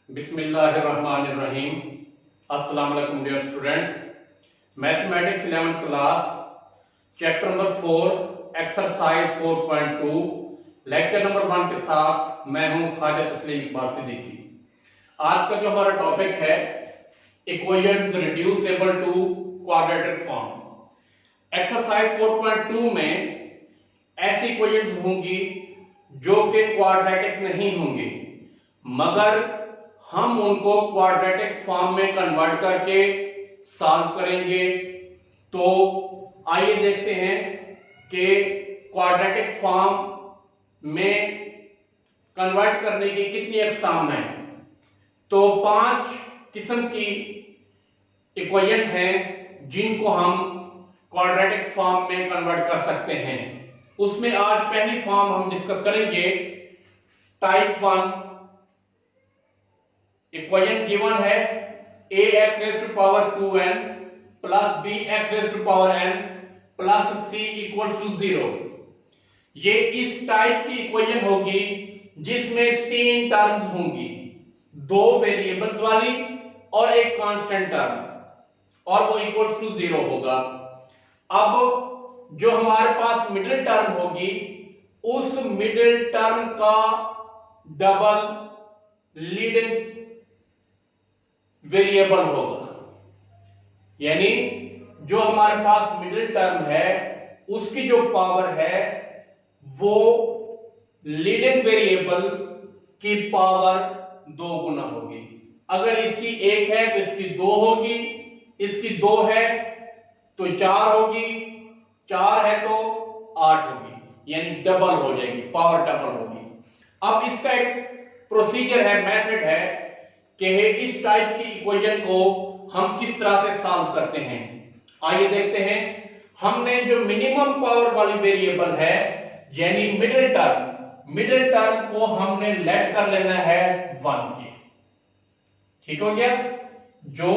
बिस्मिल्लाहिर्रहमानिर्रहीम। अस्सलाम वालेकुम dear students. Mathematics 11th class chapter number 4 exercise 4.2 lecture number 1 के साथ मैं हूं ख्वाजा तस्लीम इकबाल सिद्दीकी। आज का जो हमारा टॉपिक है equations reducible to quadratic form. Exercise 4.2 में ऐसी इक्वेशंस होंगी जो कि क्वाड्रेटिक नहीं होंगी, मगर हम उनको क्वाड्रेटिक फॉर्म में कन्वर्ट करके सॉल्व करेंगे। तो आइए देखते हैं कि क्वाड्रेटिक फॉर्म में कन्वर्ट करने की कितनी अक़साम हैं। तो 5 किस्म की इक्वेशंस हैं जिनको हम क्वाड्रेटिक फॉर्म में कन्वर्ट कर सकते हैं। उसमें आज पहली फॉर्म हम डिस्कस करेंगे टाइप 1। इक्वेशन गिवन है ax raised to power 2n plus bx raised to power n plus c equals to 0। ये इस टाइप की इक्वेशन होगी जिसमें 3 टर्म्स होंगी, 2 वेरिएबल्स वाली और एक कांस्टेंट टर्म, और वो इक्वल्स टू 0 होगा। अब जो हमारे पास मिडिल टर्म होगी उस मिडिल टर्म का डबल लीडिंग वेरिएबल होगा, यानी जो हमारे पास मिडिल टर्म है उसकी जो पावर है वो लीडिंग वेरिएबल की पावर 2 गुना होगी। अगर इसकी 1 है तो इसकी 2 होगी, इसकी 2 है तो 4 होगी, 4 है तो 8 होगी, यानी डबल हो जाएगी, पावर डबल होगी। अब इसका एक प्रोसीजर है, मेथड है कि इस टाइप की इक्वेशन को हम किस तरह से सॉल्व करते हैं। आइए देखते हैं। हमने जो मिनिमम पावर वाली वेरिएबल है यानी मिडिल टर्म को हमने लेट कर लेना है 1 के। ठीक हो गया। जो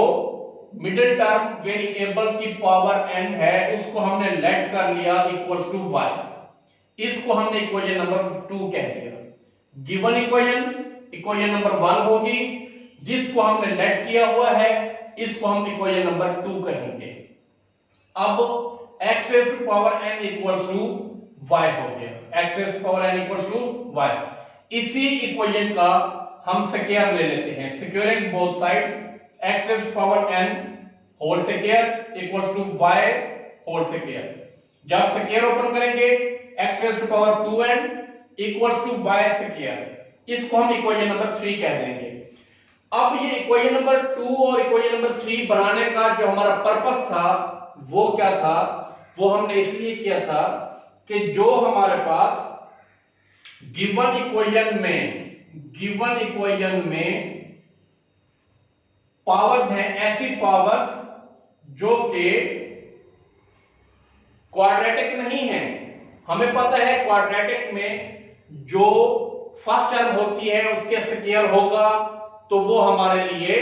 मिडिल टर्म वेरिएबल की पावर n है उसको हमने लेट कर लिया इक्वल्स टू y। इसको हमने इक्वेशन नंबर 2 कह दिया। गिवन इक्वेशन नंबर 1 होगी, जिसको हमने लेट किया हुआ है इसको हम इक्वेशन नंबर 2 कहेंगे। अब x raised to power n equals to y हो गया। x raised to power n equals to y। इसी इक्वेशन का हम स्क्वायर ले लेते हैं, squaring both sides. x raised to power n whole square equals to y whole square. जब square open करेंगे x raised to power 2n equals to y square. इसको हम इक्वेशन नंबर 3 कह देंगे। अब ये इक्वेशन नंबर 2 और इक्वेशन नंबर 3 बनाने का जो हमारा पर्पस था वो क्या था? वो हमने इसलिए किया था कि जो हमारे पास गिवन इक्वेशन में पावर्स हैं, ऐसी पावर्स जो कि क्वाड्रेटिक नहीं है। हमें पता है क्वाड्रेटिक में जो फर्स्ट टर्म होती है उसके स्क्वायर होगा तो वो हमारे लिए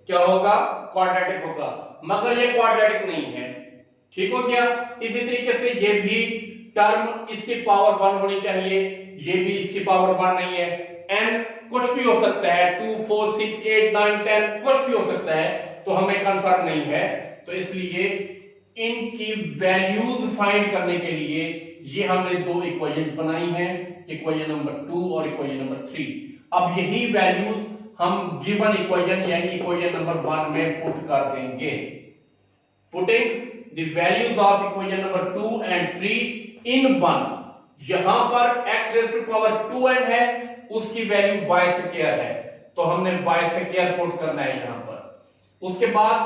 क्या होगा? क्वाड्रेटिक होगा, मगर ये क्वाड्रेटिक नहीं है। ठीक हो गया। इसी तरीके से ये भी टर्म इसकी पावर 1 होनी चाहिए, ये भी इसकी पावर 1 नहीं है। n कुछ भी हो सकता है, 2 4 6 8 9 10 कुछ भी हो सकता है, तो हमें कंफर्म नहीं है। तो इसलिए इनकी वैल्यूज फाइंड करने के लिए ये हमने 2 इक्वेशंस बनाई हैं, इक्वेशन नंबर 2 और इक्वेशन नंबर 3। अब यही वैल्यूज हम गिवन इक्वेशन यानी इक्वेशन नंबर 1 में पुट कर देंगे। Putting the values of equation number 2 and 3 इन 1। यहां पर x raised to power 2n है, उसकी वैल्यू y स्क्वायर है, तो हमने y स्क्वायर पुट करना है यहां पर। उसके बाद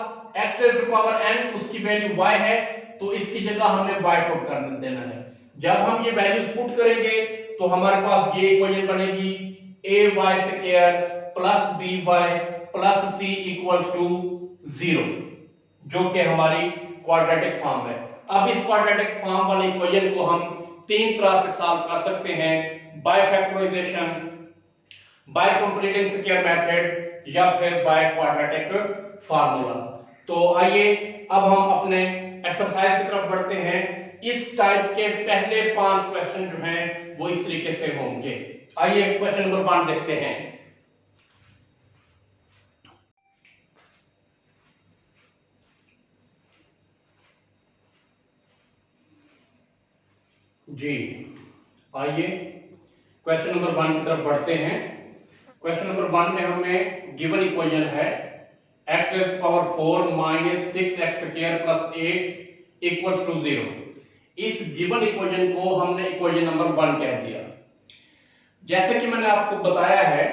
x raised to power n उसकी वैल्यू y है, तो इसकी जगह हमने y पुट कर देना है। जब हम ये वैल्यूज पुट करेंगे तो हमारे पास ये इक्वेशन बनेगी ay square plus by plus c equals to 0, जो कि हमारी क्वाड्रेटिक फॉर्म है। अब इस क्वाड्रेटिक फॉर्म वाली इक्वेशन को हम 3 तरह से सॉल्व कर सकते हैं, by factorization, by completing square method, या फिर बाय क्वाड्रेटिक फार्मूला। तो आइए अब हम अपने एक्सरसाइज की तरफ बढ़ते हैं। इस टाइप के पहले 5 क्वेश्चन जो हैं वो इस तरीके से होंगे। आइए क्वेश्चन नंबर 1 देखते हैं। जी आइए क्वेश्चन नंबर 1 की तरफ बढ़ते हैं। क्वेश्चन नंबर 1 में हमें गिवन इक्वेशन है x raised to power 4 minus 6x square plus 8 equals to 0। इस गिवन इक्वेशन को हमने इक्वेशन नंबर 1 कह दिया। जैसे कि मैंने आपको बताया है,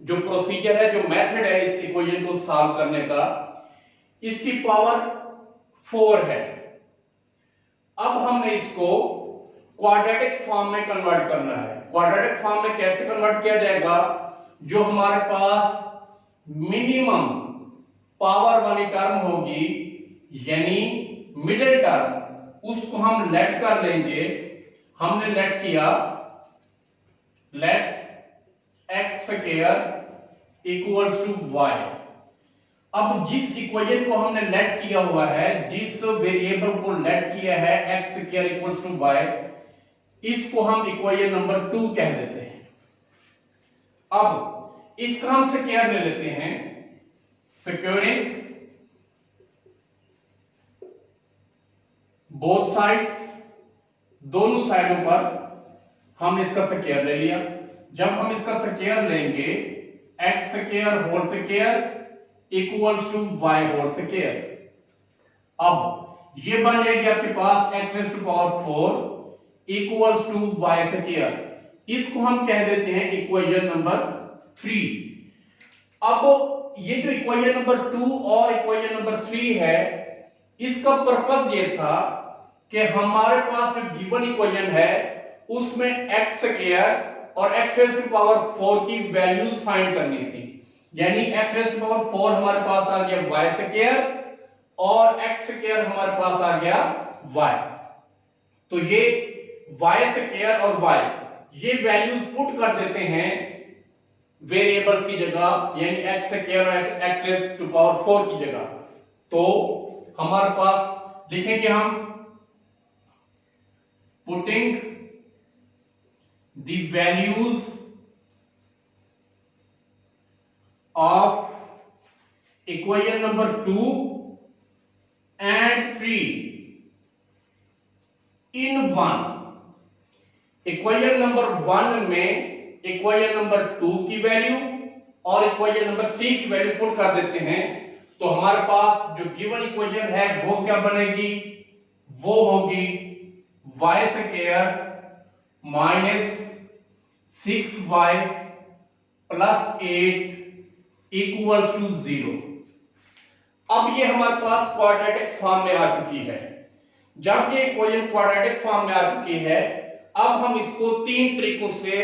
जो प्रोसीजर है, जो मेथड है इस इक्वेशन को सॉल्व करने का, इसकी पावर 4 है। अब हमने इसको क्वाड्रेटिक फॉर्म में कन्वर्ट करना है। क्वाड्रेटिक फॉर्म में कैसे कन्वर्ट किया जाएगा? जो हमारे पास मिनिमम पावर वाली टर्म होगी, यानी मिडिल टर्म, उसको हम लेट कर लेंगे। हमने लेट किया, let x square equals to y. अब जिस इक्वेशन को हमने लेट किया हुआ है, जिस वेरिएबल को लेट किया है x square equals to y, इसको हम इक्वेशन नंबर 2 कह देते हैं। अब इसका हम स्क्वायर ले लेते हैं, स्क्वायरिंग बोथ साइड्स, दोनों साइडों पर हम इसका स्क्वायर ले लिया। जब हम इसका स्क्वायर लेंगे, x square whole square equals to y whole square. अब ये बन जाएगी आपके पास x raise to power 4 equals to y square. इसको हम कह देते हैं इक्वेशन नंबर 3। अब ये जो इक्वेशन नंबर 2 और इक्वेशन नंबर 3 है, इसका पर्पस ये था कि हमारे पास जो गिवन इक्वेशन है उसमें x स्क्वायर और x रेज़ टू पावर 4 की वैल्यूज फाइंड करनी थी। यानी x रेज़ टू पावर 4 हमारे पास आ गया y स्क्वायर और x स्क्वायर हमारे पास आ गया y। तो ये y स्क्वायर और y, ये वैल्यूज पुट कर देते हैं वेरिएबल्स की जगह, यानी x स्क्वायर और x रेज़ टू पावर 4 की जगह। तो हमारे पास लिखेंगे हम putting the values of equation number 2 and 3 in 1। Equation number 1 में इक्वेशन नंबर 2 की वैल्यू और इक्वेशन नंबर 3 की वैल्यू पुट कर देते हैं। तो हमारे पास जो गिवन इक्वेशन है वो क्या बनेगी? वो होगी y square minus 6y plus 8 equals to 0। अब ये हमारे पास क्वाड्रेटिक फॉर्म में आ चुकी है। जब ये इक्वेशन क्वाड्रेटिक फॉर्म में आ चुकी है, अब हम इसको 3 तरीकों से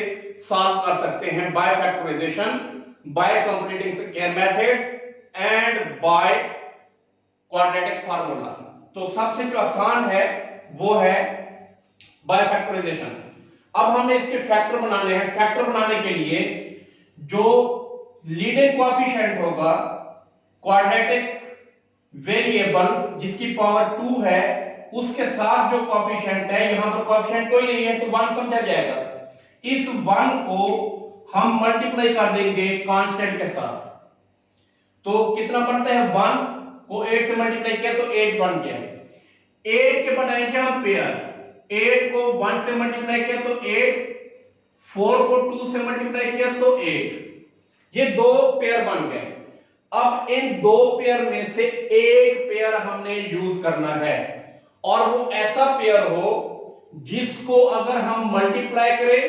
सॉल्व कर सकते हैं, by factorization, by completing square method and by quadratic formula. तो सबसे जो आसान है वो है बाय फैक्टराइजेशन। अब हमने इसके फैक्टर बनाने हैं। फैक्टर बनाने के लिए जो लीडिंग कोएफिशिएंट होगा क्वाड्रेटिक वेरिएबल जिसकी पावर 2 है, उसके साथ जो कोएफिशिएंट है, यहां पर कोएफिशिएंट कोई नहीं है तो 1 समझा जाएगा। इस 1 को हम मल्टीप्लाई कर देंगे कांस्टेंट के साथ। तो कितना बनता है? 1 को 8 से मल्टीप्लाई किया तो 8 बन गया। 8 के बनाएंगे हम पेयर। 8 को 1 से मल्टीप्लाई किया तो 8, 4 को 2 से मल्टीप्लाई किया तो 8। ये 2 पेयर बन गए। अब इन 2 पेयर में से एक पेयर हमने यूज करना है, और वो ऐसा पेयर हो जिसको अगर हम मल्टीप्लाई करें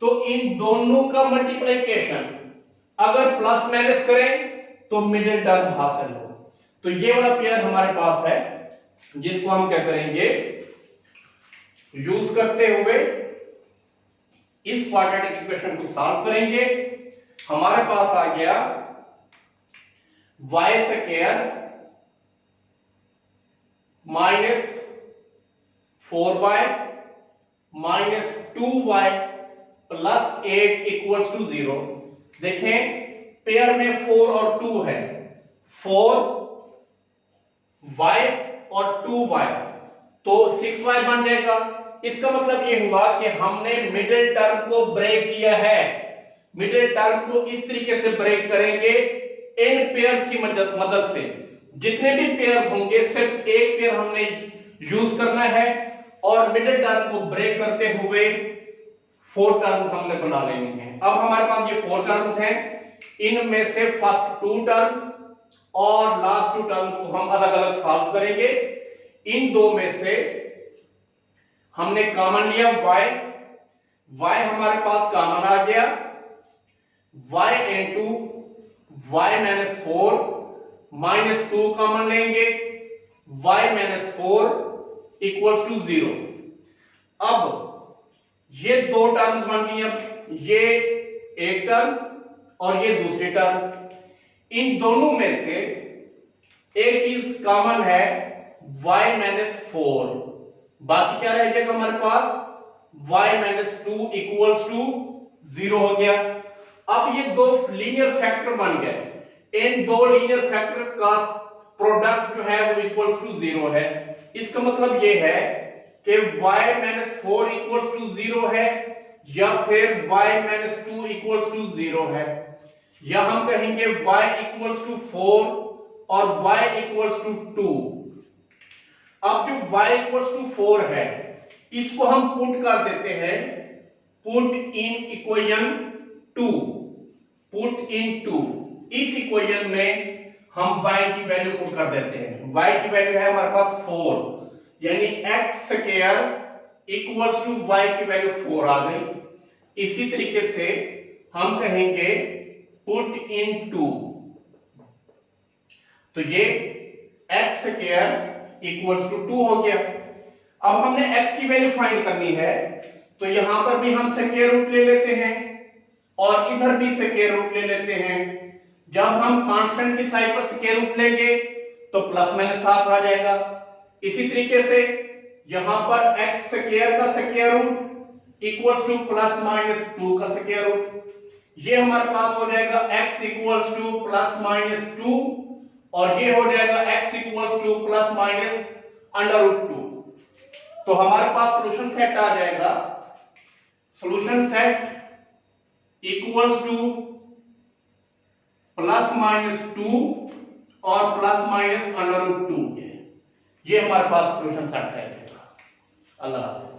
तो इन दोनों का मल्टीप्लिकेशन अगर प्लस माइनस करें तो मिडिल टर्म हासिल हो। तो ये वाला पेयर हमारे पास है, जिसको हम क्या करेंगे, यूज करते हुए इस क्वाड्रेटिक इक्वेशन को सॉल्व करेंगे। हमारे पास आ गया y square minus 4y minus 2y plus 8 equals to 0। देखें पेयर में 4 और 2 है, 4y और 2y, तो 6y बन जाएगा। इसका मतलब ये हुआ कि हमने मिडिल टर्म को ब्रेक किया है। मिडिल टर्म को इस तरीके से ब्रेक करेंगे इन पेयर्स की मदद से। जितने भी पेयर्स होंगे सिर्फ एक पेयर हमने यूज करना है और मिडिल टर्म को ब्रेक करते हुए 4 टर्म्स हमने बना लेनी है। अब हमारे पास ये 4 टर्म्स हैं, इनमें से फर्स्ट 2 टर्म्स और लास्ट 2 टर्म्स को हम अलग अलग सॉल्व करेंगे। इन दो में से हमने कॉमन लिया y हमारे पास कॉमन आ गया, y into y minus 4 minus 2 common लेंगे, y माइनस 4 इक्वल्स टू 0। अब ये 2 टर्म्स बन गई, अब ये एक टर्म और ये दूसरी टर्म, इन दोनों में से एक चीज कॉमन है y माइनस 4, बाकी क्या रह जाएगा हमारे पास y माइनस 2 इक्वल्स टू 0 हो गया। अब ये दो लीनियर फैक्टर बन गए, इन दो लीनियर फैक्टर का प्रोडक्ट जो है वो इक्वल्स टू 0 है। इसका मतलब ये है कि y माइनस 4 इक्वल्स टू 0 है या फिर y माइनस 2 इक्वल्स टू 0 है, या हम कहेंगे y इक्वल्स टू 4 और y इक्वल्स टू 2। अब जो y इक्वल्स टू 4 है इसको हम पुट कर देते हैं, put in equation 2, put in 2। इस इक्वेशन में हम y की वैल्यू पुट कर देते हैं। y की वैल्यू है हमारे पास 4, यानी x square equals to y की वैल्यू 4 आ गई। इसी तरीके से हम कहेंगे पुट इन 2, तो ये x स्क्वायर इक्वल्स टू 2 हो गया। अब हमने x की वैल्यू फाइंड करनी है, तो यहां पर भी हम स्क्वायर रूट ले लेते हैं और इधर भी स्क्वायर रूट ले लेते हैं। जब हम कांस्टेंट की साइड पर स्क्वायर रूट लेंगे तो प्लस माइनस 7 आ जाएगा। इसी तरीके से यहां पर x स्क्वायर का square root equals to plus minus 2 का स्क्वायर रूट, ये हमारे पास हो जाएगा x equals to plus minus 2 और ये हो जाएगा x equals to plus minus under root 2। तो हमारे पास सॉल्यूशन सेट आ जाएगा, solution set equals to plus minus 2 और प्लस माइनस अंडर रूट 2। ये हमारे पास सॉल्यूशन सेट है। अल्लाह हाफिज।